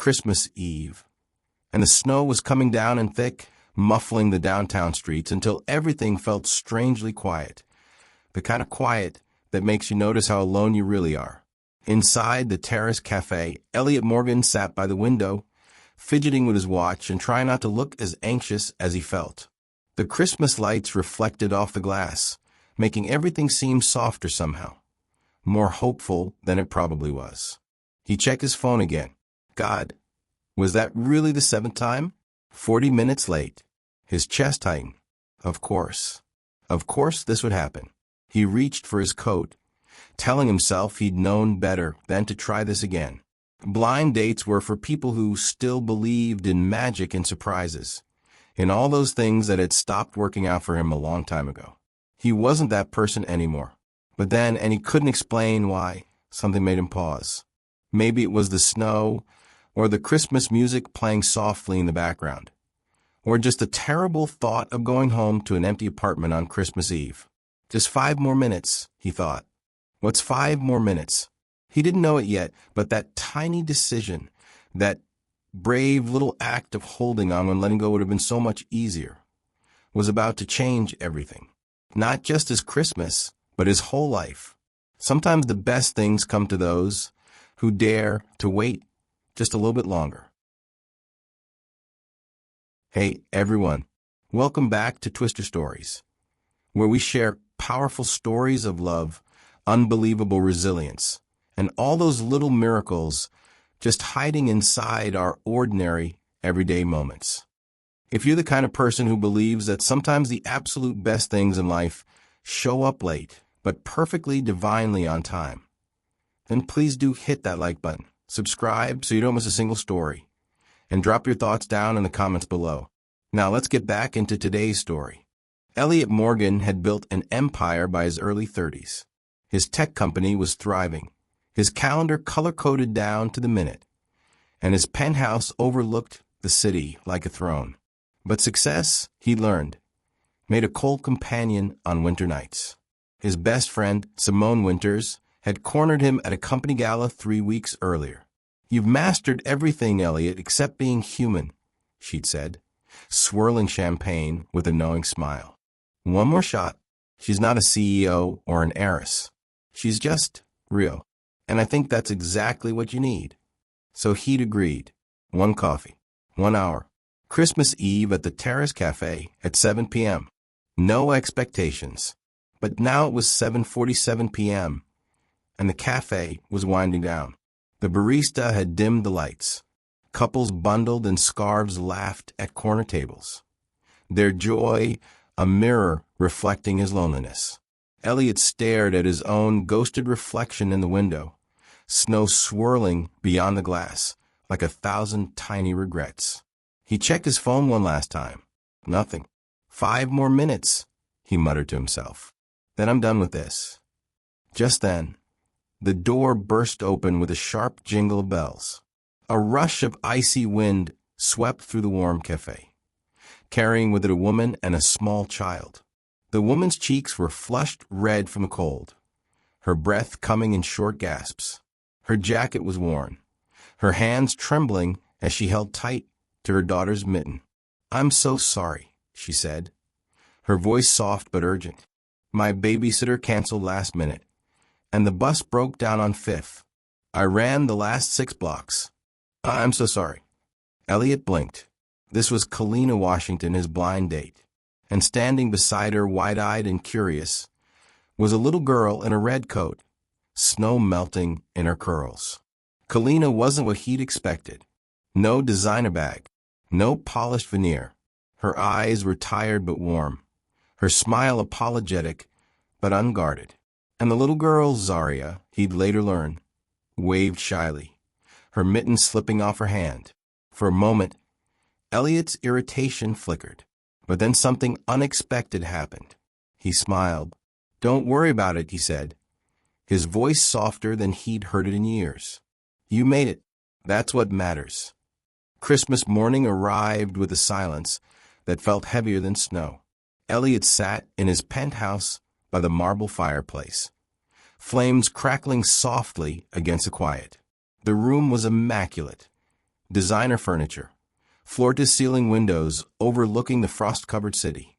Christmas Eve, and the snow was coming down in thick, muffling the downtown streets until everything felt strangely quiet, the kind of quiet that makes you notice how alone you really are. Inside the Terrace Café, Elliot Morgan sat by the window, fidgeting with his watch and trying not to look as anxious as he felt. The Christmas lights reflected off the glass, making everything seem softer somehow, more hopeful than it probably was. He checked his phone again. God, was that really the 7th time? 40 minutes late. His chest tightened. Of course this would happen. He reached for his coat, telling himself he'd known better than to try this again. Blind dates were for people who still believed in magic and surprises, in all those things that had stopped working out for him a long time ago. He wasn't that person anymore. But then, and he couldn't explain why, something made him pause. Maybe it was the snow, or the Christmas music playing softly in the background, or just the terrible thought of going home to an empty apartment on Christmas Eve. Just 5 more minutes, he thought. What's 5 more minutes? He didn't know it yet, but that tiny decision, that brave little act of holding on when letting go would have been so much easier, was about to change everything. Not just his Christmas, but his whole life. Sometimes the best things come to those who dare to wait just a little bit longer. Hey, everyone. Welcome back to Twister Stories, where we share powerful stories of love, unbelievable resilience, and all those little miracles just hiding inside our ordinary, everyday moments. If you're the kind of person who believes that sometimes the absolute best things in life show up late, but perfectly divinely on time, then please do hit that like button, subscribe so you don't miss a single story, and drop your thoughts down in the comments below. Now let's get back into today's story. Elliot Morgan had built an empire by his early 30s. His tech company was thriving, his calendar color-coded down to the minute, and his penthouse overlooked the city like a throne. But success, he learned, made a cold companion on winter nights. His best friend, Simone Winters, had cornered him at a company gala 3 weeks earlier. "You've mastered everything, Elliot, except being human," she'd said, swirling champagne with a knowing smile. "One more shot. She's not a CEO or an heiress. She's just real. And I think that's exactly what you need." So he'd agreed. 1 coffee, 1 hour. Christmas Eve at the Terrace Café at 7 p.m. No expectations. But now it was 7:47 p.m., and the cafe was winding down. The barista had dimmed the lights. Couples bundled in scarves laughed at corner tables, their joy a mirror reflecting his loneliness. Elliot stared at his own ghosted reflection in the window, snow swirling beyond the glass like 1,000 tiny regrets. He checked his phone one last time. Nothing. 5 more minutes, he muttered to himself. Then I'm done with this. Just then, the door burst open with a sharp jingle of bells. A rush of icy wind swept through the warm cafe, carrying with it a woman and a small child. The woman's cheeks were flushed red from the cold, her breath coming in short gasps. Her jacket was worn, her hands trembling as she held tight to her daughter's mitten. "I'm so sorry," she said, her voice soft but urgent. "My babysitter canceled last minute, and the bus broke down on 5th. I ran the last 6 blocks. I'm so sorry." Elliot blinked. This was Kalina Washington, his blind date, and standing beside her, wide-eyed and curious, was a little girl in a red coat, snow melting in her curls. Kalina wasn't what he'd expected. No designer bag, no polished veneer. Her eyes were tired but warm, her smile apologetic but unguarded. And the little girl, Zaria, he'd later learn, waved shyly, her mitten slipping off her hand. For a moment, Elliot's irritation flickered, but then something unexpected happened. He smiled. "Don't worry about it," he said, his voice softer than he'd heard it in years. "You made it. That's what matters." Christmas morning arrived with a silence that felt heavier than snow. Elliot sat in his penthouse by the marble fireplace, flames crackling softly against the quiet. The room was immaculate, designer furniture, floor-to-ceiling windows overlooking the frost-covered city,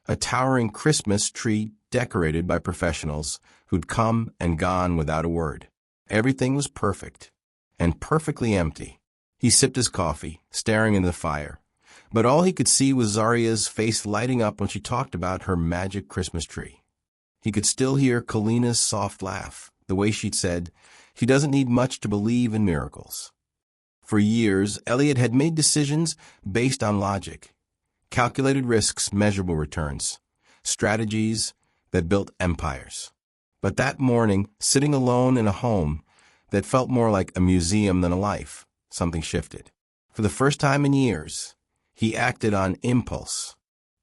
a towering Christmas tree decorated by professionals who'd come and gone without a word. Everything was perfect, and perfectly empty. He sipped his coffee, staring into the fire, but all he could see was Zaria's face lighting up when she talked about her magic Christmas tree. He could still hear Kalina's soft laugh, the way she'd said, "He doesn't need much to believe in miracles." For years, Elliot had made decisions based on logic, calculated risks, measurable returns, strategies that built empires. But that morning, sitting alone in a home that felt more like a museum than a life, something shifted. For the first time in years, he acted on impulse.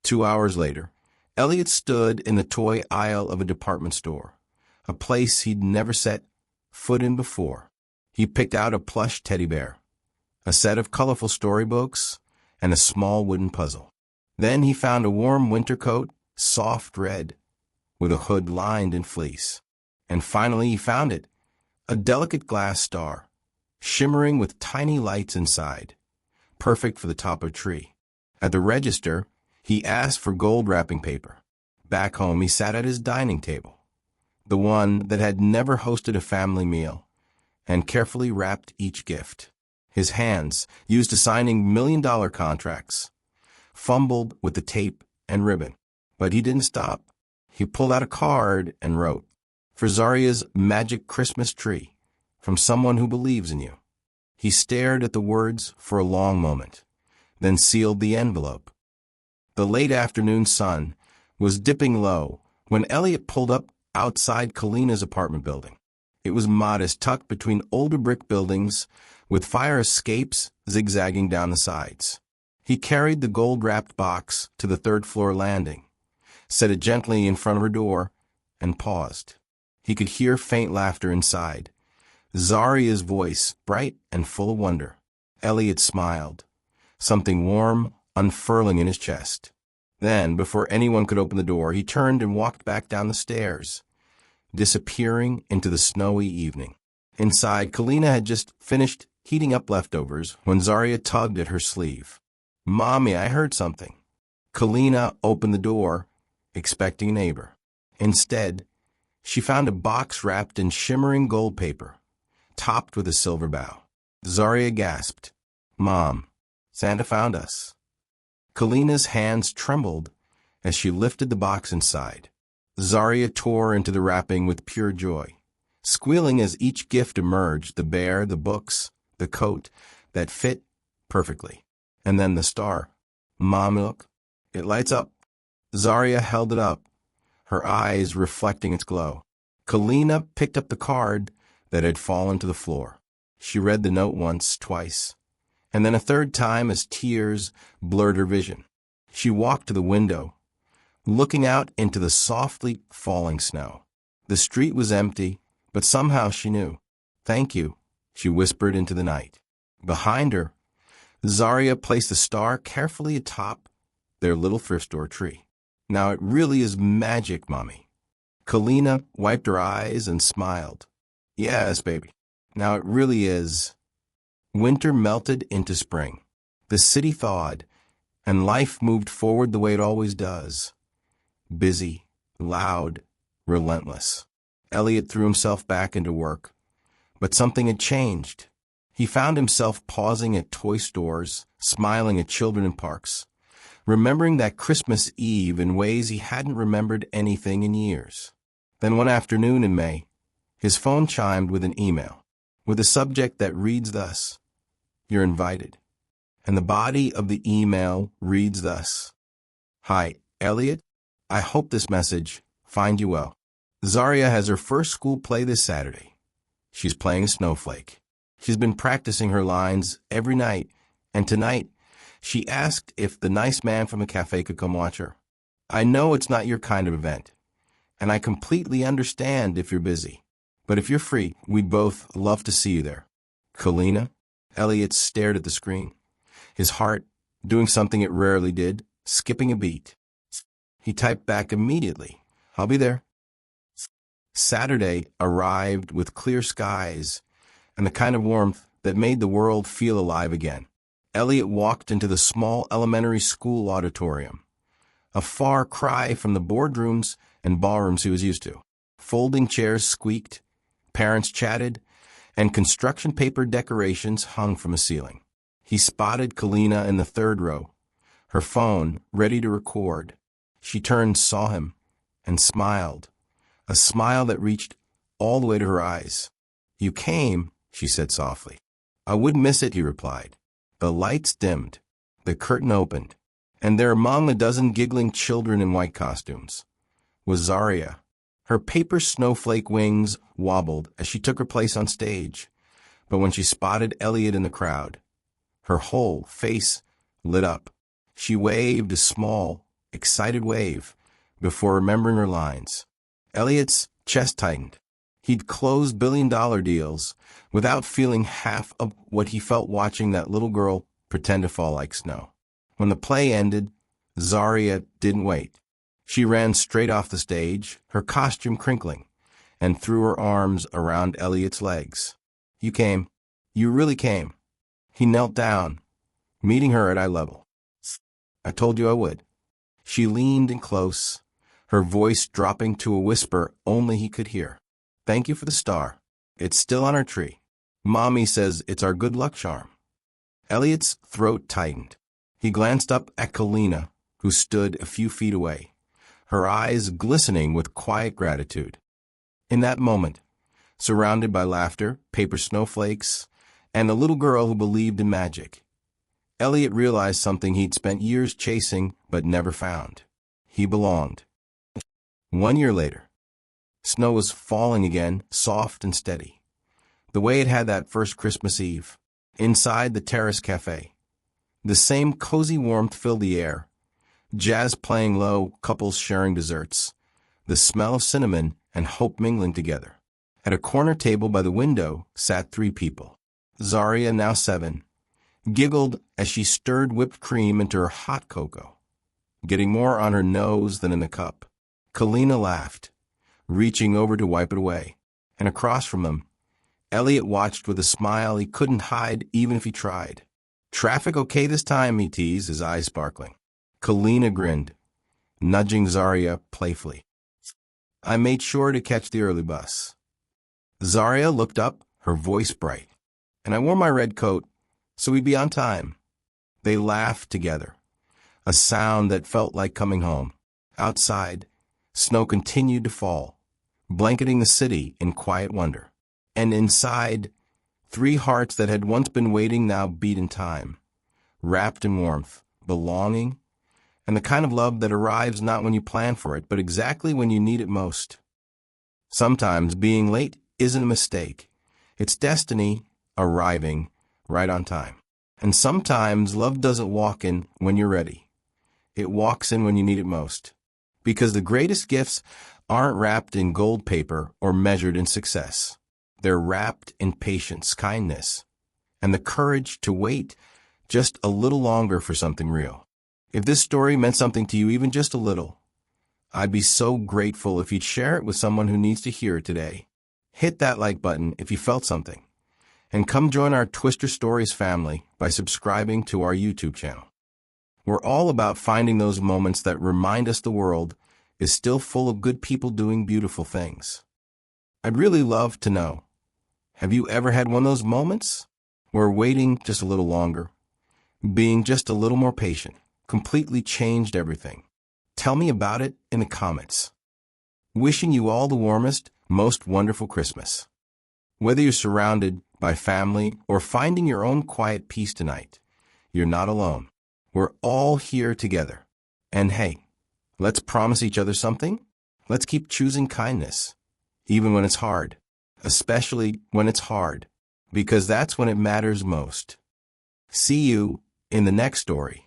2 hours later, Elliot stood in the toy aisle of a department store, a place he'd never set foot in before. He picked out a plush teddy bear, a set of colorful storybooks, and a small wooden puzzle. Then he found a warm winter coat, soft red, with a hood lined in fleece. And finally he found it, a delicate glass star, shimmering with tiny lights inside, perfect for the top of a tree. At the register, he asked for gold wrapping paper. Back home, he sat at his dining table, the one that had never hosted a family meal, and carefully wrapped each gift. His hands, used to signing million-dollar contracts, fumbled with the tape and ribbon. But he didn't stop. He pulled out a card and wrote, "For Zaria's magic Christmas tree, from someone who believes in you." He stared at the words for a long moment, then sealed the envelope. The late afternoon sun was dipping low when Elliot pulled up outside Kalina's apartment building. It was modest, tucked between older brick buildings with fire escapes zigzagging down the sides. He carried the gold-wrapped box to the third-floor landing, set it gently in front of her door, and paused. He could hear faint laughter inside, Zaria's voice bright and full of wonder. Elliot smiled, something warm unfurling in his chest. Then, before anyone could open the door, he turned and walked back down the stairs, disappearing into the snowy evening. Inside, Kalina had just finished heating up leftovers when Zaria tugged at her sleeve. "Mommy, I heard something." Kalina opened the door, expecting a neighbor. Instead, she found a box wrapped in shimmering gold paper, topped with a silver bow. Zaria gasped, "Mom, Santa found us." Kalina's hands trembled as she lifted the box inside. Zaria tore into the wrapping with pure joy, squealing as each gift emerged, the bear, the books, the coat that fit perfectly. And then the star. "Mom, look, it lights up." Zaria held it up, her eyes reflecting its glow. Kalina picked up the card that had fallen to the floor. She read the note once, twice, and then a third time as tears blurred her vision. She walked to the window, looking out into the softly falling snow. The street was empty, but somehow she knew. "Thank you," she whispered into the night. Behind her, Zaria placed the star carefully atop their little thrift store tree. "Now it really is magic, Mommy." Kalina wiped her eyes and smiled. "Yes, baby. Now it really is." Winter melted into spring. The city thawed, and life moved forward the way it always does. Busy, loud, relentless. Elliot threw himself back into work. But something had changed. He found himself pausing at toy stores, smiling at children in parks, remembering that Christmas Eve in ways he hadn't remembered anything in years. Then one afternoon in May, his phone chimed with an email, with a subject that reads thus, "You're invited." And the body of the email reads thus, "Hi, Elliot. I hope this message finds you well. Zaria has her first school play this Saturday. She's playing a snowflake. She's been practicing her lines every night, and tonight she asked if the nice man from the cafe could come watch her. I know it's not your kind of event, and I completely understand if you're busy. But if you're free, we'd both love to see you there. Kalina." Elliot stared at the screen, his heart doing something it rarely did, skipping a beat. He typed back immediately, "I'll be there." Saturday arrived with clear skies and the kind of warmth that made the world feel alive again. Elliot walked into the small elementary school auditorium, a far cry from the boardrooms and ballrooms he was used to. Folding chairs squeaked, parents chatted, and construction paper decorations hung from the ceiling. He spotted Kalina in the third row, her phone ready to record. She turned, saw him, and smiled, a smile that reached all the way to her eyes. "You came," she said softly. "I wouldn't miss it," he replied. The lights dimmed, the curtain opened, and there among a dozen giggling children in white costumes was Zaria. Her paper snowflake wings wobbled as she took her place on stage, but when she spotted Elliot in the crowd, her whole face lit up. She waved a small, excited wave before remembering her lines. Elliot's chest tightened. He'd closed billion-dollar deals without feeling half of what he felt watching that little girl pretend to fall like snow. When the play ended, Zaria didn't wait. She ran straight off the stage, her costume crinkling, and threw her arms around Elliot's legs. "You came. You really came." He knelt down, meeting her at eye level. "I told you I would." She leaned in close, her voice dropping to a whisper only he could hear. "Thank you for the star. It's still on our tree. Mommy says it's our good luck charm." Elliot's throat tightened. He glanced up at Kalina, who stood a few feet away, her eyes glistening with quiet gratitude. In that moment, surrounded by laughter, paper snowflakes, and a little girl who believed in magic, Elliot realized something he'd spent years chasing but never found. He belonged. 1 year later, snow was falling again, soft and steady, the way it had that first Christmas Eve. Inside the Terrace Café, the same cozy warmth filled the air, jazz playing low, couples sharing desserts, the smell of cinnamon and hope mingling together. At a corner table by the window sat 3 people. Zaria, now 7, giggled as she stirred whipped cream into her hot cocoa, getting more on her nose than in the cup. Kalina laughed, reaching over to wipe it away, and across from them, Elliot watched with a smile he couldn't hide even if he tried. "Traffic okay this time?" he teased, his eyes sparkling. Kalina grinned, nudging Zaria playfully. "I made sure to catch the early bus." Zaria looked up, her voice bright. "And I wore my red coat, so we'd be on time." They laughed together, a sound that felt like coming home. Outside, snow continued to fall, blanketing the city in quiet wonder. And inside, 3 hearts that had once been waiting now beat in time, wrapped in warmth, belonging, and the kind of love that arrives not when you plan for it, but exactly when you need it most. Sometimes being late isn't a mistake. It's destiny arriving right on time. And sometimes love doesn't walk in when you're ready. It walks in when you need it most. Because the greatest gifts aren't wrapped in gold paper or measured in success. They're wrapped in patience, kindness, and the courage to wait just a little longer for something real. If this story meant something to you, even just a little, I'd be so grateful if you'd share it with someone who needs to hear it today. Hit that like button if you felt something, and come join our Twister Stories family by subscribing to our YouTube channel. We're all about finding those moments that remind us the world is still full of good people doing beautiful things. I'd really love to know, have you ever had one of those moments where waiting just a little longer, being just a little more patient, completely changed everything? Tell me about it in the comments. Wishing you all the warmest, most wonderful Christmas. Whether you're surrounded by family or finding your own quiet peace tonight, you're not alone. We're all here together. And hey, let's promise each other something. Let's keep choosing kindness, even when it's hard. Especially when it's hard, because that's when it matters most. See you in the next story.